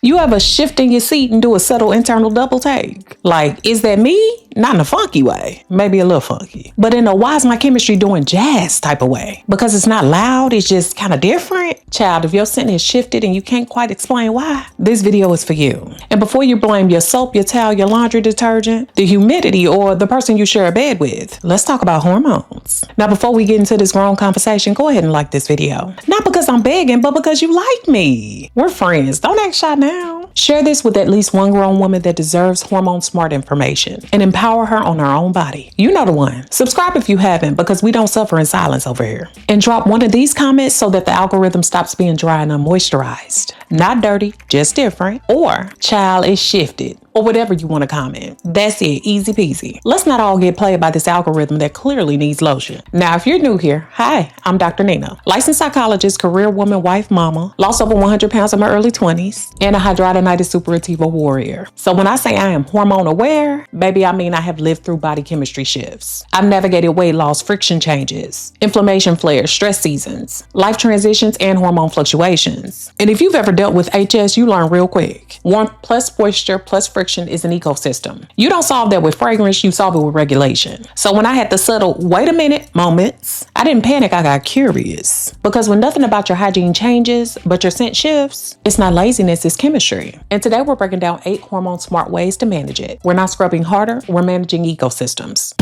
You ever shift in your seat and do a subtle internal double take? Like, is that me? Not in a funky way. Maybe a little funky. But in a why is my chemistry doing jazz type of way? Because it's not loud, it's just kind of different. Child, if your scent is shifted and you can't quite explain why, this video is for you. And before you blame your soap, your towel, your laundry detergent, the humidity, or the person you share a bed with, let's talk about hormones. Now, before we get into this grown conversation, go ahead and like this video. Not because I'm begging, but because you like me. We're friends. Don't act shy now. Share this with at least one grown woman that deserves hormone-smart information and empower her on her own body. You know the one. Subscribe if you haven't, because we don't suffer in silence over here. And drop one of these comments so that the algorithm stops being dry and unmoisturized. Not dirty, just different. Or, child, is shifted. Or whatever you want to comment. That's it, easy peasy. Let's not all get played by this algorithm that clearly needs lotion. Now, if you're new here, hi, I'm Dr. Nina. Licensed psychologist, career woman, wife, mama, lost over 100 pounds in my early 20s, and a hydradenitis suppurativa warrior. So when I say I am hormone aware, baby, I mean I have lived through body chemistry shifts. I've navigated weight loss, friction changes, inflammation flares, stress seasons, life transitions, and hormone fluctuations. And if you've ever dealt with HS, you learn real quick. Warmth plus moisture plus friction is an ecosystem. You don't solve that with fragrance, you solve it with regulation. So when I had the subtle, wait a minute moments, I didn't panic, I got curious. Because when nothing about your hygiene changes, but your scent shifts, it's not laziness, it's chemistry. And today we're breaking down 8 hormone-smart ways to manage it. We're not scrubbing harder, we're managing ecosystems.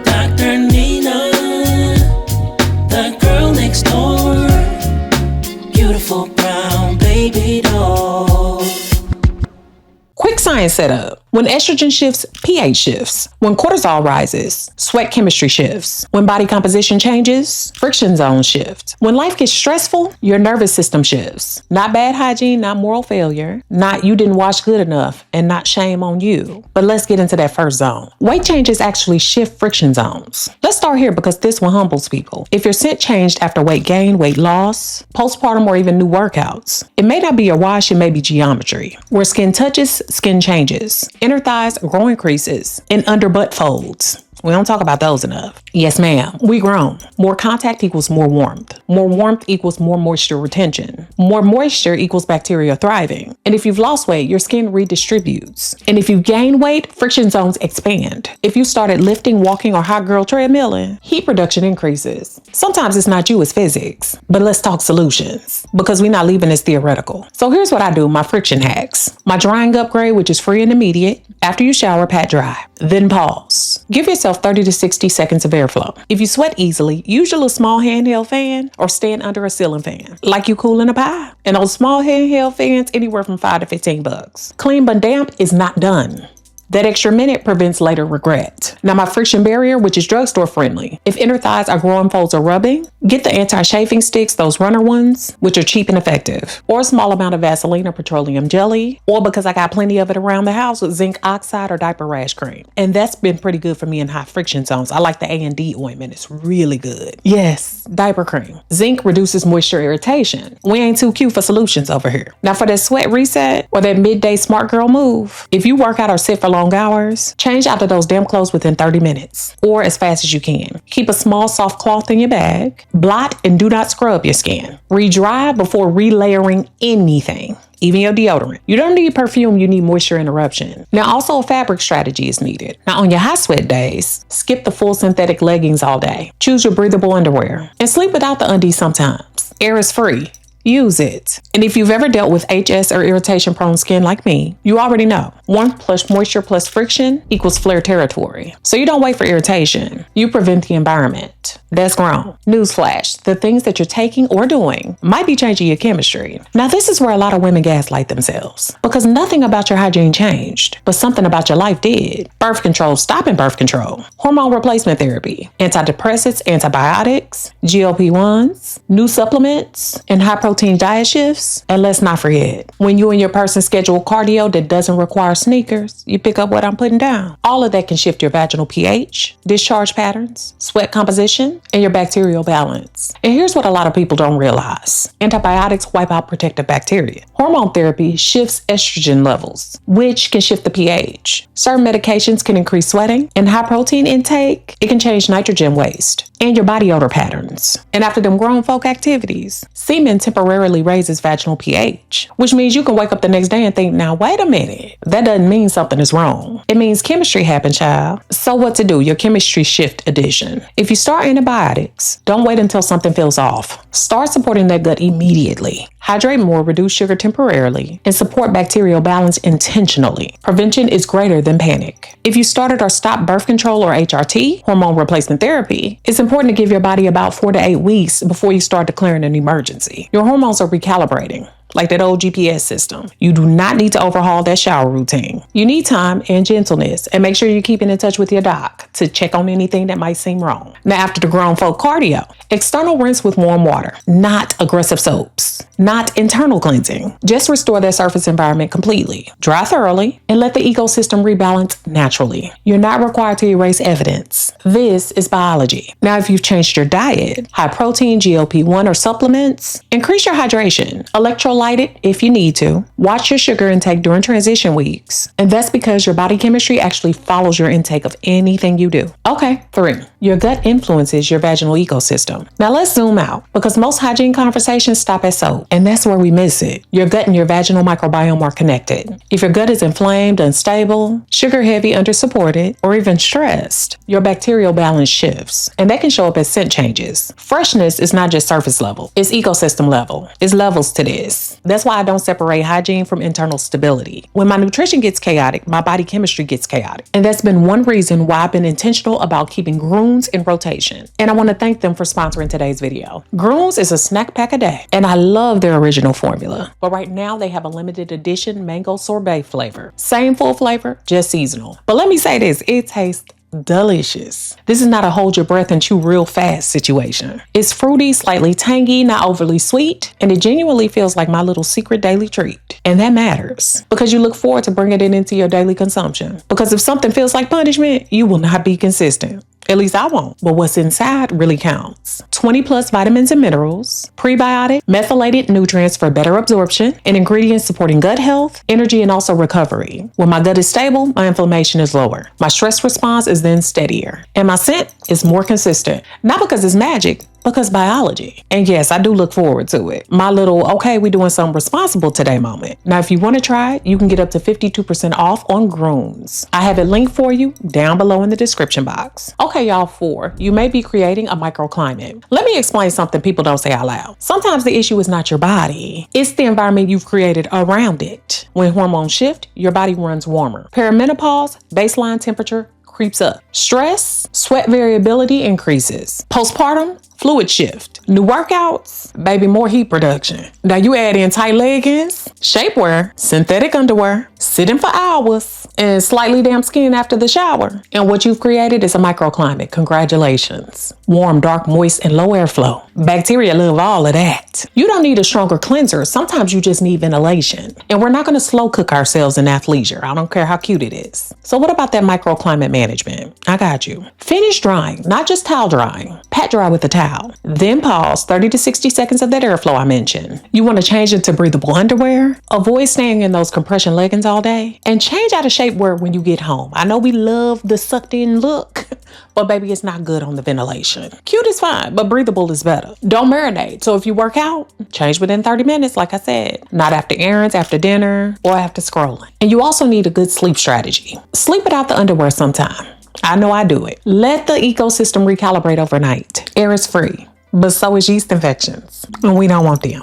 Dr. Nina, the girl next door, beautiful brown baby doll. Quick science setup. When estrogen shifts, pH shifts. When cortisol rises, sweat chemistry shifts. When body composition changes, friction zones shift. When life gets stressful, your nervous system shifts. Not bad hygiene, not moral failure, not you didn't wash good enough, and not shame on you. But let's get into that first zone. Weight changes actually shift friction zones. Let's start here because this one humbles people. If your scent changed after weight gain, weight loss, postpartum, or even new workouts, it may not be your wash, it may be geometry. Where skin touches, skin changes. Inner thighs, growing creases, and under butt folds. We don't talk about those enough. Yes, ma'am. We grown. More contact equals more warmth. More warmth equals more moisture retention. More moisture equals bacteria thriving. And if you've lost weight, your skin redistributes. And if you gain weight, friction zones expand. If you started lifting, walking, or hot girl treadmilling, heat production increases. Sometimes it's not you, it's physics. But let's talk solutions, because we're not leaving this theoretical. So here's what I do, my friction hacks. My drying upgrade, which is free and immediate. After you shower, pat dry. Then pause. Give yourself 30 to 60 seconds of airflow. If you sweat easily, use your little small handheld fan or stand under a ceiling fan, like you cooling a pie. And those small handheld fans, anywhere from $5 to $15. Clean but damp is not done. That extra minute prevents later regret. Now my friction barrier, which is drugstore friendly. If inner thighs are growing folds or rubbing, get the anti-chafing sticks, those runner ones, which are cheap and effective. Or a small amount of Vaseline or petroleum jelly. Or because I got plenty of it around the house, with zinc oxide or diaper rash cream. And that's been pretty good for me in high friction zones. I like the A&D ointment, it's really good. Yes, diaper cream. Zinc reduces moisture irritation. We ain't too cute for solutions over here. Now for that sweat reset or that midday smart girl move, if you work out or sit for long hours, change out of those damn clothes within 30 minutes or as fast as you can. Keep a small soft cloth in your bag. Blot and do not scrub your skin. Re-dry before relayering anything. Even your deodorant. You don't need perfume, you need moisture interruption. Now also a fabric strategy is needed. Now on your high sweat days, skip the full synthetic leggings all day. Choose your breathable underwear. And sleep without the undies sometimes. Air is free. Use it. And if you've ever dealt with HS or irritation prone skin like me, you already know. Warmth plus moisture plus friction equals flare territory. So you don't wait for irritation. You prevent the environment. That's grown. Newsflash, the things that you're taking or doing might be changing your chemistry. Now this is where a lot of women gaslight themselves because nothing about your hygiene changed, but something about your life did. Birth control, stopping birth control, hormone replacement therapy, antidepressants, antibiotics, GLP-1s, new supplements, and high protein diet shifts. And let's not forget, when you and your person schedule cardio that doesn't require sneakers, you pick up what I'm putting down. All of that can shift your vaginal pH, discharge patterns, sweat composition, and your bacterial balance. And here's what a lot of people don't realize. Antibiotics wipe out protective bacteria. Hormone therapy shifts estrogen levels, which can shift the pH. Certain medications can increase sweating, and high protein intake, it can change nitrogen waste and your body odor patterns. And after them grown folk activities, semen temporarily temporarily raises vaginal pH, which means you can wake up the next day and think, now wait a minute, that doesn't mean something is wrong. It means chemistry happened, child. So what to do? Your chemistry shift edition. If you start antibiotics, don't wait until something feels off. Start supporting that gut immediately. Hydrate more, reduce sugar temporarily, and support bacterial balance intentionally. Prevention is greater than panic. If you started or stopped birth control or HRT, hormone replacement therapy, it's important to give your body about 4 to 8 weeks before you start declaring an emergency. Your hormones are recalibrating, like that old GPS system. You do not need to overhaul that shower routine. You need time and gentleness, and make sure you're keeping in touch with your doc to check on anything that might seem wrong. Now, after the grown folk cardio, external rinse with warm water, not aggressive soaps, not internal cleansing. Just restore that surface environment completely. Dry thoroughly and let the ecosystem rebalance naturally. You're not required to erase evidence. This is biology. Now, if you've changed your diet, high protein, GLP-1 or supplements, increase your hydration. Electrolyte it if you need to. Watch your sugar intake during transition weeks. And that's because your body chemistry actually follows your intake of anything you do. Okay, 3. Your gut influences your vaginal ecosystem. Now let's zoom out, because most hygiene conversations stop at soap, and that's where we miss it. Your gut and your vaginal microbiome are connected. If your gut is inflamed, unstable, sugar heavy, undersupported, or even stressed, your bacterial balance shifts, and that can show up as scent changes. Freshness is not just surface level, it's ecosystem level. It's levels to this. That's why I don't separate hygiene from internal stability. When my nutrition gets chaotic, my body chemistry gets chaotic. And that's been one reason why I've been intentional about keeping Grooms in rotation. And I want to thank them for sponsoring today's video. Grooms is a snack pack a day, and I love their original formula. But right now they have a limited edition mango sorbet flavor. Same full flavor, just seasonal. But let me say this, it tastes delicious. This is not a hold your breath and chew real fast situation. It's fruity, slightly tangy, not overly sweet, and it genuinely feels like my little secret daily treat. And that matters, because you look forward to bringing it into your daily consumption. Because if something feels like punishment, you will not be consistent. At least I won't. But what's inside really counts. 20 plus vitamins and minerals, prebiotic, methylated nutrients for better absorption, and ingredients supporting gut health, energy, and also recovery. When my gut is stable, my inflammation is lower. My stress response is then steadier. And my scent is more consistent. Not because it's magic, because biology. And yes, I do look forward to it. My little, okay, we're doing something responsible today moment. Now, if you want to try it, you can get up to 52% off on Grooms. I have it linked for you down below in the description box. Okay, y'all, 4, you may be creating a microclimate. Let me explain something people don't say out loud. Sometimes the issue is not your body. It's the environment you've created around it. When hormones shift, your body runs warmer. Perimenopause, baseline temperature creeps up. Stress, sweat variability increases. Postpartum, fluid shift. New workouts, baby, more heat production. Now you add in tight leggings, shapewear, synthetic underwear, sitting for hours, and slightly damp skin after the shower. And what you've created is a microclimate. Congratulations. Warm, dark, moist, and low airflow. Bacteria love all of that. You don't need a stronger cleanser. Sometimes you just need ventilation. And we're not going to slow cook ourselves in athleisure. I don't care how cute it is. So what about that microclimate management? I got you. Finish drying, not just towel drying. Pat dry with a towel. Then pause 30 to 60 seconds of that airflow I mentioned. You want to change into breathable underwear. Avoid staying in those compression leggings all day. And change out of shapewear when you get home. I know we love the sucked in look, but baby, it's not good on the ventilation. Cute is fine, but breathable is better. Don't marinate. So if you work out, change within 30 minutes, like I said. Not after errands, after dinner, or after scrolling. And you also need a good sleep strategy. Sleep without the underwear sometime. I know I do it. Let the ecosystem recalibrate overnight. Air is free, but so is yeast infections, and we don't want them.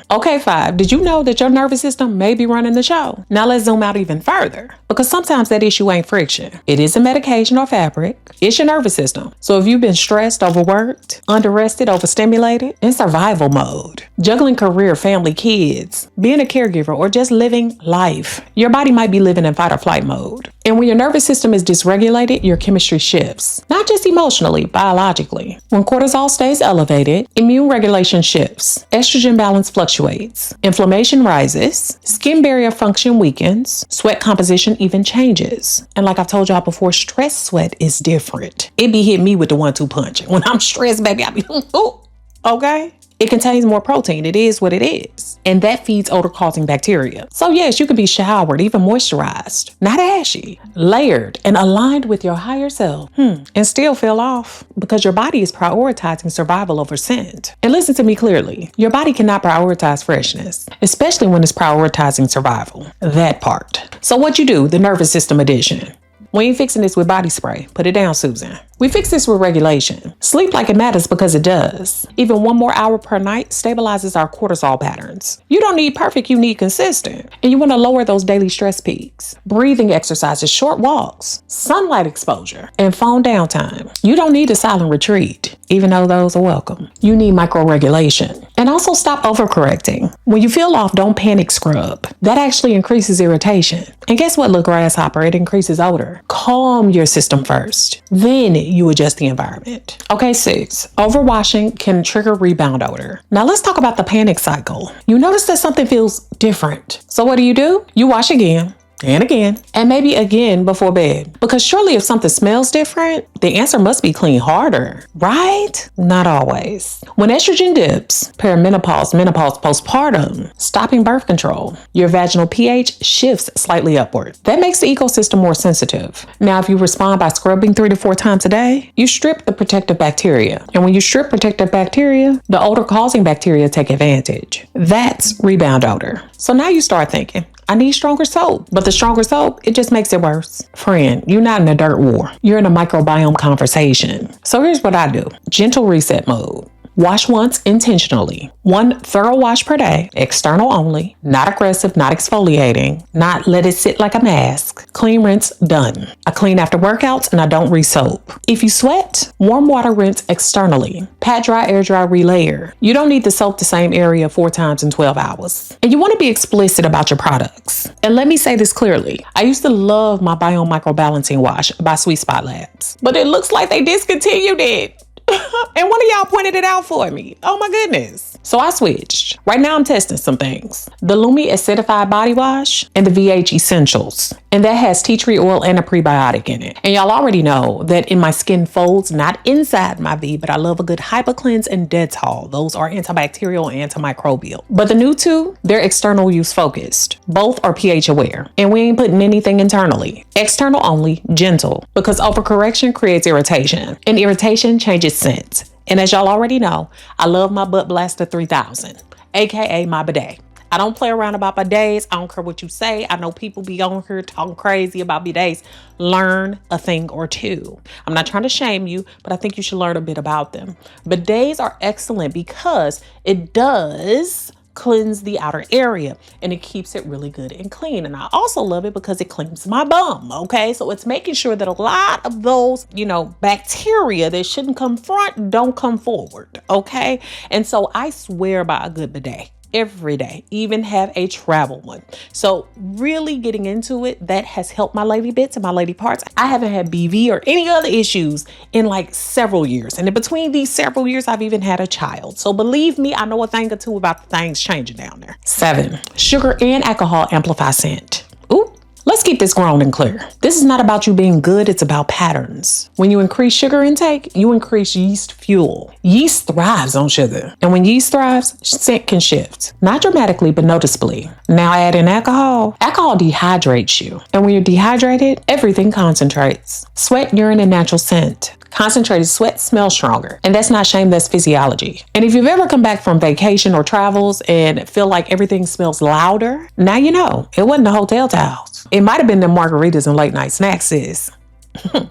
Okay, 5, did you know that your nervous system may be running the show? Now let's zoom out even further, because sometimes that issue ain't friction. It isn't medication or fabric. It's your nervous system. So if you've been stressed, overworked, underrested, overstimulated, in survival mode, juggling career, family, kids, being a caregiver, or just living life, your body might be living in fight or flight mode. And when your nervous system is dysregulated, your chemistry shifts. Not just emotionally, biologically. When cortisol stays elevated, immune regulation shifts. Estrogen balance fluctuates. Inflammation rises. Skin barrier function weakens. Sweat composition even changes. And like I've told y'all before, stress sweat is different. It be hitting me with the 1-2 punch. When I'm stressed, baby, I be, ooh, okay? It contains more protein. It is what it is. And that feeds odor-causing bacteria. So yes, you can be showered, even moisturized, not ashy, layered, and aligned with your higher self, and still feel off because your body is prioritizing survival over scent. And listen to me clearly, your body cannot prioritize freshness, especially when it's prioritizing survival. That part. So what you do, the nervous system edition. We ain't fixing this with body spray. Put it down, Susan. We fix this with regulation. Sleep like it matters because it does. Even 1 more hour per night stabilizes our cortisol patterns. You don't need perfect, you need consistent. And you want to lower those daily stress peaks. Breathing exercises, short walks, sunlight exposure, and phone downtime. You don't need a silent retreat, even though those are welcome. You need micro-regulation. And also stop overcorrecting. When you feel off, don't panic scrub. That actually increases irritation. And guess what, little grasshopper? It increases odor. Calm your system first. Then you adjust the environment. Okay, 6. Overwashing can trigger rebound odor. Now let's talk about the panic cycle. You notice that something feels different. So what do? You wash again. And again, and maybe again before bed. Because surely if something smells different, the answer must be clean harder, right? Not always. When estrogen dips, perimenopause, menopause, postpartum, stopping birth control, your vaginal pH shifts slightly upward. That makes the ecosystem more sensitive. Now, if you respond by scrubbing 3 to 4 times a day, you strip the protective bacteria. And when you strip protective bacteria, the odor-causing bacteria take advantage. That's rebound odor. So now you start thinking, I need stronger soap. But the stronger soap, it just makes it worse. Friend, you're not in a dirt war. You're in a microbiome conversation. So here's what I do. Gentle reset mode. Wash once intentionally. 1 thorough wash per day, external only, not aggressive, not exfoliating, not let it sit like a mask. Clean rinse, done. I clean after workouts and I don't re-soap. If you sweat, warm water rinse externally. Pat dry, air dry, relayer. You don't need to soap the same area 4 times in 12 hours. And you want to be explicit about your products. And let me say this clearly. I used to love my Biome Microbalancing Wash by Sweet Spot Labs, but it looks like they discontinued it. And one of y'all pointed it out for me. Oh my goodness. So I switched. Right now I'm testing some things. The Lumi Acidified Body Wash and the VH Essentials. And that has tea tree oil and a prebiotic in it. And y'all already know that in my skin folds, not inside my V, but I love a good hypercleanse and Dettol. Those are antibacterial and antimicrobial. But the new 2, they're external use focused. Both are pH aware. And we ain't putting anything internally. External only, gentle. Because overcorrection creates irritation. And irritation changes scent. And as y'all already know, I love my Butt Blaster 3000, aka my bidet. I don't play around about bidets. I don't care what you say. I know people be on here talking crazy about bidets. Learn a thing or two. I'm not trying to shame you, but I think you should learn a bit about them. Bidets are excellent because it does cleanse the outer area and it keeps it really good and clean. And I also love it because it cleans my bum. Okay, so it's making sure that a lot of those, bacteria that shouldn't come front don't come forward. Okay, and so I swear by a good bidet. Every day, even have a travel one. So really getting into it, that has helped my lady bits and my lady parts. I haven't had BV or any other issues in like several years. And in between these several years, I've even had a child. So believe me, I know a thing or two about the things changing down there. 7, sugar and alcohol amplify scent. Ooh. Let's keep this grown and clear. This is not about you being good, it's about patterns. When you increase sugar intake, you increase yeast fuel. Yeast thrives on sugar. And when yeast thrives, scent can shift. Not dramatically, but noticeably. Now add in alcohol. Alcohol dehydrates you. And when you're dehydrated, everything concentrates. Sweat, urine, and natural scent. Concentrated sweat smells stronger. And that's not shame, that's physiology. And if you've ever come back from vacation or travels and feel like everything smells louder, now you know, it wasn't the hotel towels. It might have been the margaritas and late night snacks, sis.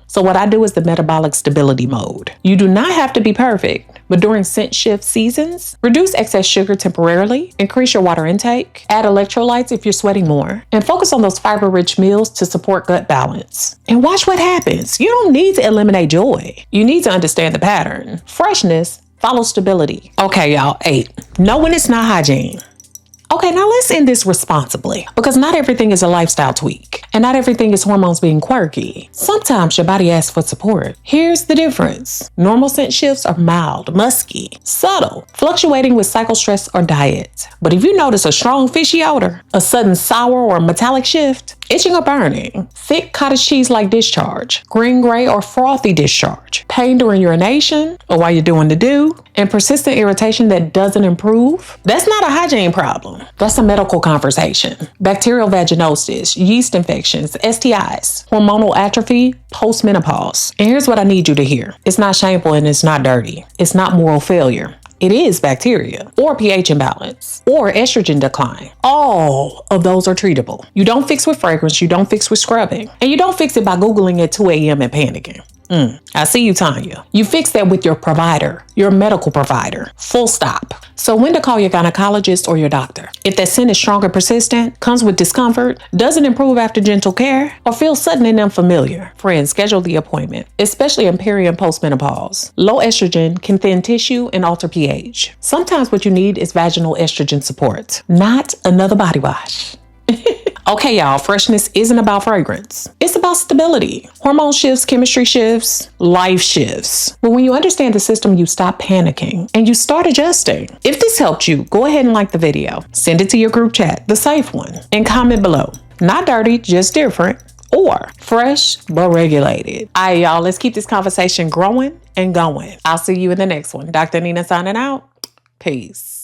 So what I do is the metabolic stability mode. You do not have to be perfect, but during scent shift seasons, reduce excess sugar temporarily, increase your water intake, add electrolytes if you're sweating more, and focus on those fiber-rich meals to support gut balance. And watch what happens. You don't need to eliminate joy. You need to understand the pattern. Freshness follows stability. Okay, y'all, 8. Know when it's not hygiene. Okay, now let's end this responsibly, because not everything is a lifestyle tweak and not everything is hormones being quirky. Sometimes your body asks for support. Here's the difference. Normal scent shifts are mild, musky, subtle, fluctuating with cycle stress or diet. But if you notice a strong fishy odor, a sudden sour or metallic shift, Itching or burning, thick cottage cheese-like discharge, green-gray or frothy discharge, pain during urination or while you're doing the do, and persistent irritation that doesn't improve. That's not a hygiene problem. That's a medical conversation. Bacterial vaginosis, yeast infections, STIs, hormonal atrophy, postmenopause. And here's what I need you to hear. It's not shameful and it's not dirty. It's not moral failure. It is bacteria, or pH imbalance, or estrogen decline. All of those are treatable. You don't fix with fragrance, you don't fix with scrubbing, and you don't fix it by Googling at 2 a.m. and panicking. I see you, Tanya. You fix that with your provider, your medical provider. Full stop. So when to call your gynecologist or your doctor? If that sin is strong and persistent, comes with discomfort, doesn't improve after gentle care, or feels sudden and unfamiliar, friends, schedule the appointment, especially in peri and postmenopause. Low estrogen can thin tissue and alter pH. Sometimes what you need is vaginal estrogen support, not another body wash. Okay, y'all, freshness isn't about fragrance. It's about stability. Hormone shifts, chemistry shifts, life shifts. But when you understand the system, you stop panicking and you start adjusting. If this helped you, go ahead and like the video. Send it to your group chat, the safe one, and comment below. Not dirty, just different. Or fresh, but regulated. All right, y'all, let's keep this conversation growing and going. I'll see you in the next one. Dr. Nina signing out. Peace.